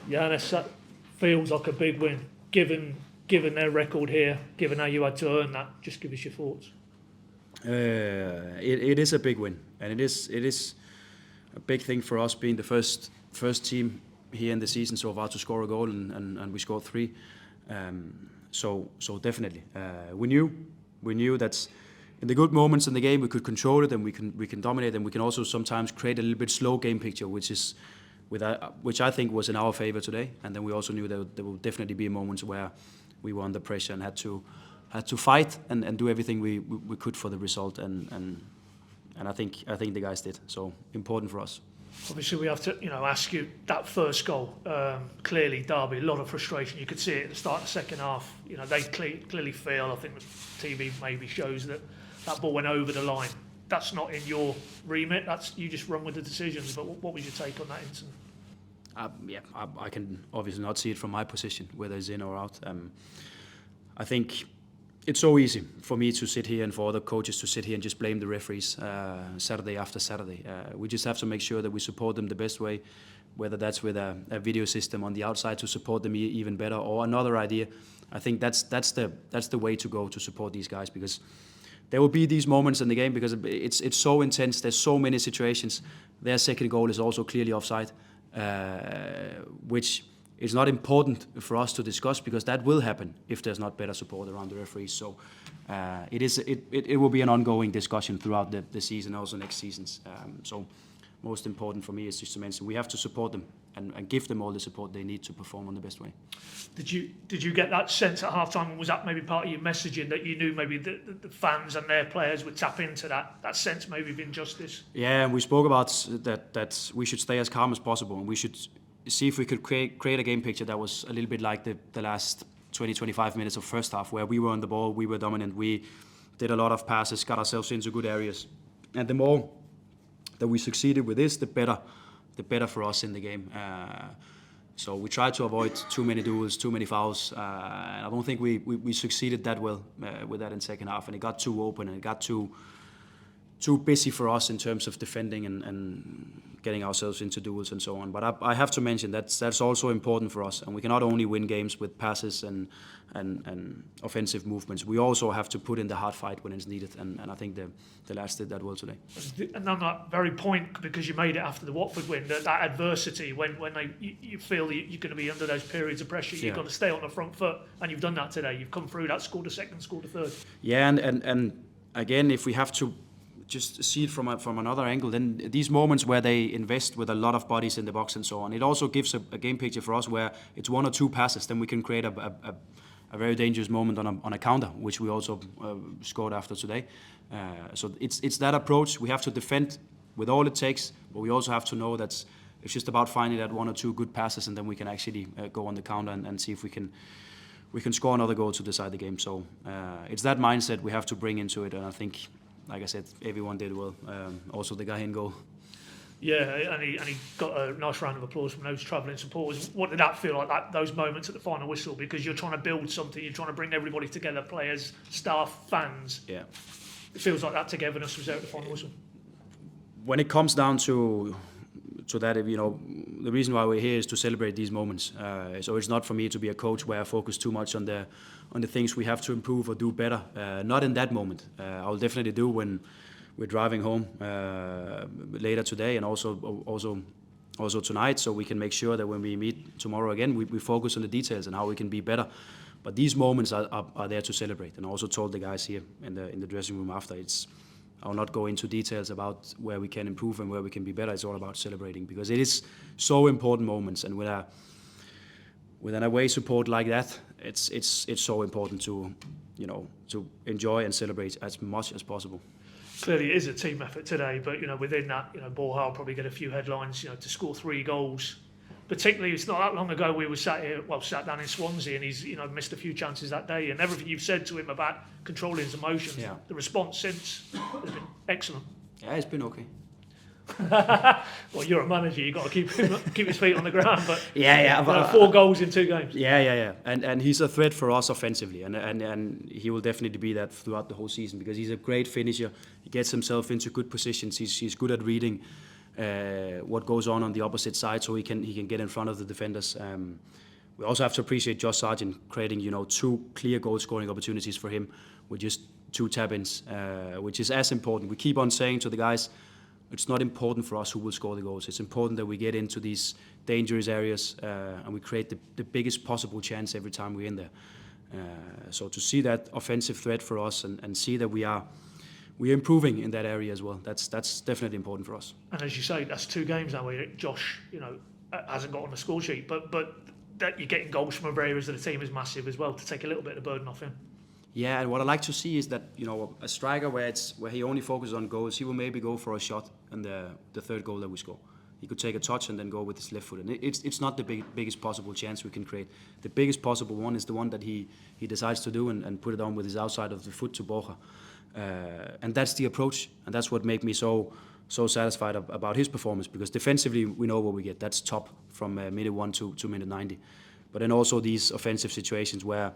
Johannes, that feels like a big win, given their record here, given how you had to earn that. Just give us your thoughts. It is a big win, and it is a big thing for us being the first team here in the season so far to score a goal, and we scored 3. So definitely, we knew that in the good moments in the game we could control it and we can dominate, and we can also sometimes create a little bit slow game picture, which I think was in our favor today. And then we also knew that there will definitely be moments where we were under pressure and had to fight and do everything we could for the result, and I think the guys did. So important for us. Obviously, we have to ask you that first goal. Clearly, Derby, a lot of frustration. You could see it at the start of the second half. They clearly feel. I think the TV maybe shows that ball went over the line. That's not in your remit. You just run with the decisions. But what was your take on that incident? I can obviously not see it from my position, whether it's in or out. I think it's so easy for me to sit here and for other coaches to sit here and just blame the referees Saturday after Saturday. We just have to make sure that we support them the best way, whether that's with a video system on the outside to support them even better, or another idea. I think that's the way to go to support these guys, because there will be these moments in the game because it's so intense. There's so many situations. Their second goal is also clearly offside, which is not important for us to discuss, because that will happen if there's not better support around the referees. So it will be an ongoing discussion throughout the season, also next seasons. So most important for me is just to mention we have to support them and give them all the support they need to perform on the best way. Did you get that sense at half-time, and was that maybe part of your messaging, that you knew maybe the fans and their players would tap into that sense maybe of injustice? Yeah, and we spoke about that we should stay as calm as possible, and we should see if we could create a game picture that was a little bit like the last 20-25 minutes of first half, where we were on the ball, we were dominant, we did a lot of passes, got ourselves into good areas. And the more that we succeeded with this, the better for us in the game. So we tried to avoid too many duels, too many fouls. And I don't think we succeeded that well with that in second half, and it got too open and it got too busy for us in terms of defending and getting ourselves into duels and so on. But I have to mention that's also important for us, and we cannot only win games with passes and offensive movements. We also have to put in the hard fight when it's needed, and I think the lads did that well today. And on that very point, because you made it after the Watford win, that adversity, when you feel that you're going to be under those periods of pressure, you've got to stay on the front foot, and you've done that today. You've come through that, scored a second, scored a third. Yeah, and again, if we have to just see it from another angle, then these moments where they invest with a lot of bodies in the box and so on, it also gives a game picture for us where it's 1 or 2 passes, then we can create a very dangerous moment on a counter, which we also scored after today. So it's that approach. We have to defend with all it takes, but we also have to know that it's just about finding that 1 or 2 good passes, and then we can actually go on the counter and see if we can score another goal to decide the game. So it's that mindset we have to bring into it, and I think, like I said, everyone did well. Also the guy in goal. Yeah, and he got a nice round of applause from those travelling supporters. What did that feel like, those moments at the final whistle? Because you're trying to build something, you're trying to bring everybody together, players, staff, fans. Yeah. It feels like that togetherness was there at the final whistle. When it comes down to that, the reason why we're here is to celebrate these moments. So it's not for me to be a coach where I focus too much on the things we have to improve or do better. Not in that moment. I'll definitely do when we're driving home later today, and also tonight, so we can make sure that when we meet tomorrow again, we focus on the details and how we can be better. But these moments are there to celebrate. And I also told the guys here in the dressing room after, I'll not go into details about where we can improve and where we can be better. It's all about celebrating, because it is so important moments, and with an away support like that, it's so important to enjoy and celebrate as much as possible. Clearly, it is a team effort today, but within that, Borja will probably get a few headlines. To score 3 goals. Particularly, it's not that long ago we were sat down in Swansea, and he's missed a few chances that day. And everything you've said to him about controlling his emotions, the response since has been excellent. Yeah, it's been okay. Well, you're a manager, you've got to keep his feet on the ground. But 4 goals in 2 games. Yeah. And he's a threat for us offensively, and he will definitely be that throughout the whole season, because he's a great finisher. He gets himself into good positions. He's good at reading what goes on the opposite side, so he can get in front of the defenders. We also have to appreciate Josh Sargent creating, 2 clear goal scoring opportunities for him with just 2 tap-ins, which is as important. We keep on saying to the guys, it's not important for us who will score the goals. It's important that we get into these dangerous areas and we create the biggest possible chance every time we're in there. So to see that offensive threat for us and see that we are improving in that area as well, that's definitely important for us. And as you say, that's 2 games now where Josh, hasn't got on the score sheet, but that you're getting goals from other areas of the team is massive as well, to take a little bit of the burden off him. Yeah, and what I like to see is that, a striker where he only focuses on goals, he will maybe go for a shot in the 3rd goal that we score. He could take a touch and then go with his left foot. And it's not the biggest possible chance we can create. The biggest possible one is the one that he decides to do and put it on with his outside of the foot to Borja. And that's the approach, and that's what made me so satisfied about his performance, because defensively we know what we get. That's top from minute 1 to minute 90. But then also these offensive situations where,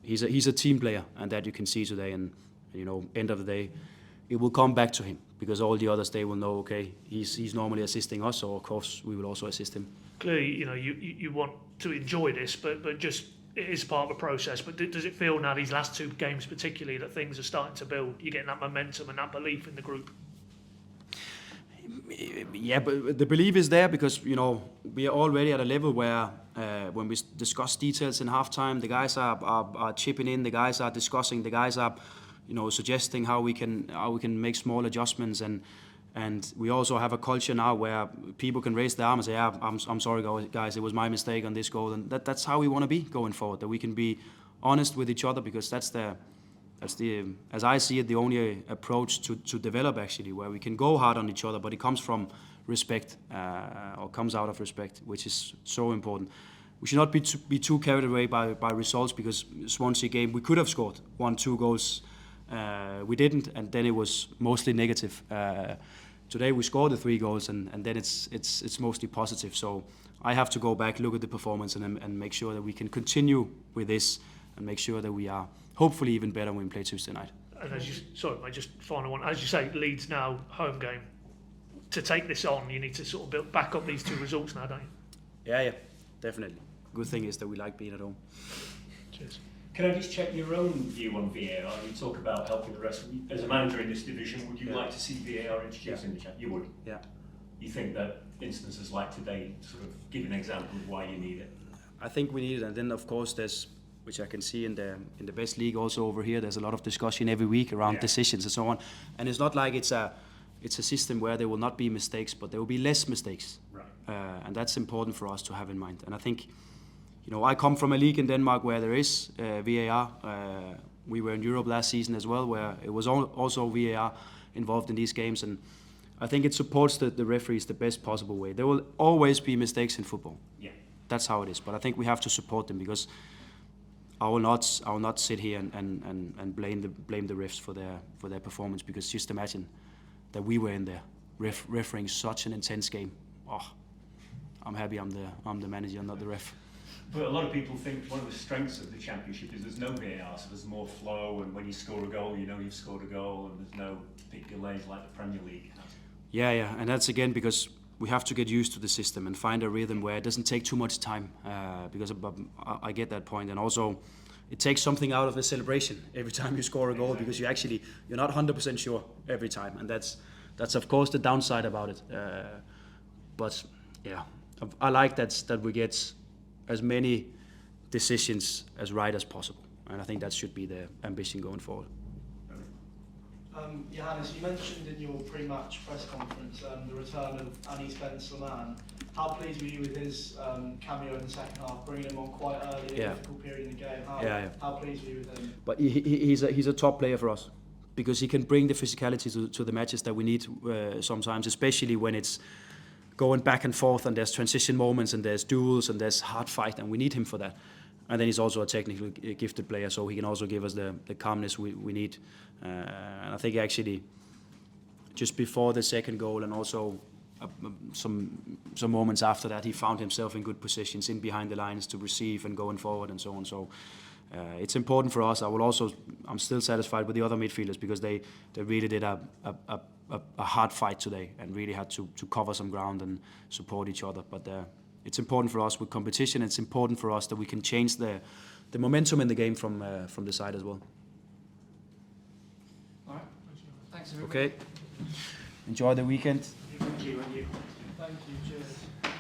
he's a team player, and that you can see today. And end of the day, it will come back to him, because all the others, they will know, okay, he's normally assisting us, so of course we will also assist him. Clearly, you want to enjoy this, but just it is part of a process. But does it feel now, these last 2 games particularly, that things are starting to build? You're getting that momentum and that belief in the group? Yeah, but the belief is there because, we are already at a level where when we discuss details in halftime, the guys are chipping in, the guys are discussing, the guys are, suggesting how we can make small adjustments, and we also have a culture now where people can raise their arm and say, I'm sorry guys, it was my mistake on this goal, and that's how we want to be going forward, that we can be honest with each other, because that's the, as I see it, the only approach to develop, actually, where we can go hard on each other, but it comes from respect, or comes out of respect, which is so important. We should not be too carried away by results, because Swansea game, we could have scored 1-2 goals. We didn't, and then it was mostly negative. Today we scored the 3 goals, and then it's mostly positive. So I have to go back, look at the performance, and make sure that we can continue with this, and make sure that we are hopefully even better when we play Tuesday night. And just final one. As you say, Leeds now home game. To take this on, you need to sort of build back up these 2 results now, don't you? Yeah, definitely. Good thing is that we like being at home. Cheers. Can I just check your own view on VAR? You talk about helping the rest. As a manager in this division, would you like to see VAR introduced in the chat? You would? Yeah. You think that instances like today sort of give an example of why you need it? I think we need it, and then of course there's, which I can see in the best league also over here, there's a lot of discussion every week around decisions and so on. And it's not like it's a system where there will not be mistakes, but there will be less mistakes. Right. And that's important for us to have in mind. And I think, I come from a league in Denmark where there is VAR. We were in Europe last season as well, where it was also VAR involved in these games. And I think it supports the referees the best possible way. There will always be mistakes in football. Yeah. That's how it is. But I think we have to support them, because I will not sit here and blame the refs for their performance, because just imagine that we were in there refereeing such an intense game. Oh, I'm happy I'm the manager, not the ref. But a lot of people think one of the strengths of the Championship is there's no VAR, so there's more flow, and when you score a goal, you've scored a goal, and there's no big delays like the Premier League has. Yeah, and that's again because we have to get used to the system and find a rhythm where it doesn't take too much time, because I get that point, and also it takes something out of the celebration every time you score a goal, because you're not 100% sure every time, and that's of course the downside about it. But yeah, I like that we get as many decisions as right as possible, and I think that should be the ambition going forward. Johannes, you mentioned in your pre-match press conference the return of Anis Ben Salman. How pleased were you with his cameo in the second half, bringing him on quite early, a difficult period in the game? How pleased were you with him? But he's a top player for us, because he can bring the physicality to the matches that we need sometimes, especially when it's going back and forth and there's transition moments and there's duels and there's hard fight, and we need him for that. And then he's also a technically gifted player, so he can also give us the calmness we need. And I think actually just before the second goal and also some moments after that, he found himself in good positions in behind the lines to receive and going forward and so on. So It's important for us. I'm still satisfied with the other midfielders because they really did a hard fight today and really had to cover some ground and support each other. But it's important for us with competition. It's important for us that we can change the momentum in the game from the side as well. All right. Thanks everybody. Okay. Enjoy the weekend. Thank you. Thank you. Cheers.